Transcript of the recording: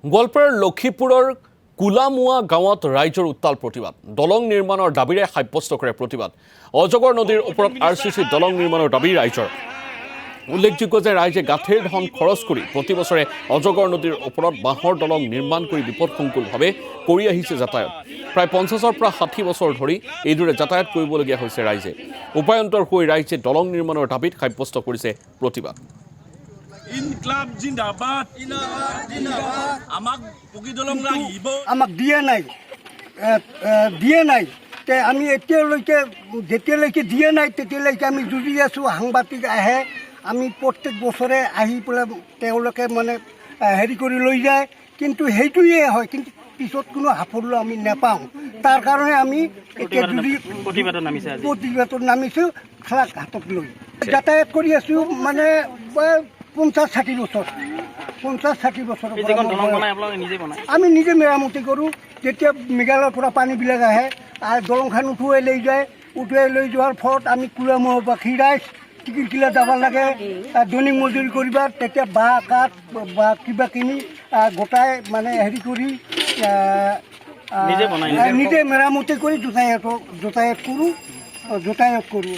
গোৱালপাৰাৰ লক্ষীপুৰৰ কুলামুৱা গাঁৱত ৰাইজৰ উত্তাল প্ৰতিবাদ। দলং নিৰ্মাণৰ দাবীৰে সাব্যস্ত কৰে প্ৰতিবাদ। অজগৰ নদীৰ ওপৰত RCC দলং নিৰ্মাণৰ দাবী ৰাইজৰ। উল্লেখযোগ্য যে ৰাইজে গাঁঠিৰ ধন খৰচ কৰি প্ৰতি বছৰে অজগৰ নদীৰ ওপৰত বাঁহৰ দলং নিৰ্মাণ কৰি বিপদসংকুলভাৱে কৰি আহিছে যাতায়াত। প্ৰায় 50ৰ পৰা 60 বছৰ ধৰি এইদৰে যাতায়াত কৰিবলগীয়া হৈছে ৰাইজে। উপায়ন্তৰ হৈ ৰাইজে দলং নিৰ্মাণৰ দাবীত সাব্যস্ত কৰিছে প্ৰতিবাদ। ইনকলাব জিন্দাবাদ আমাক পকী দলং লাগিব, আমাক দিয়ে নাই তে আমি এতিয়ালৈকে যেতিয়ালৈকে দিয়ে নাই তেতিয়ালৈকে আমি যুঁজি আছোঁ। সাংবাদিক আহে, আমি প্ৰত্যেক বছৰে আহি পেলাই তেওঁলোকে মানে হেৰি কৰি লৈ যায়, কিন্তু সেইটোৱে হয়, কিন্তু পিছত কোনো সাফল্য আমি নাপাওঁ। তাৰ কাৰণে আমি এতিয়া প্ৰতিবাদত নামিছোঁ ফ্লাগ হাতত লৈ যাতায়াত কৰি আছোঁ। মানে 50-60 বছৰ আমি নিজে মেৰামতি কৰোঁ। যেতিয়া মেঘালয়ৰ পৰা পানীবিলাক আহে আৰু দলংখন উঠুৱাই লৈ যায়, উঠুৱাই লৈ যোৱাৰ ফলত আমি কুলামুৱাবাসী ৰাইজ টিকিটকিলা যাব লাগে দৈনিক মজুৰি কৰিবা। তেতিয়া বাঁহ কাঠ বা কিবা কিনি গোটাই মানে হেৰি কৰি নিজে মেৰামতি কৰি যাতায়াত কৰোঁ।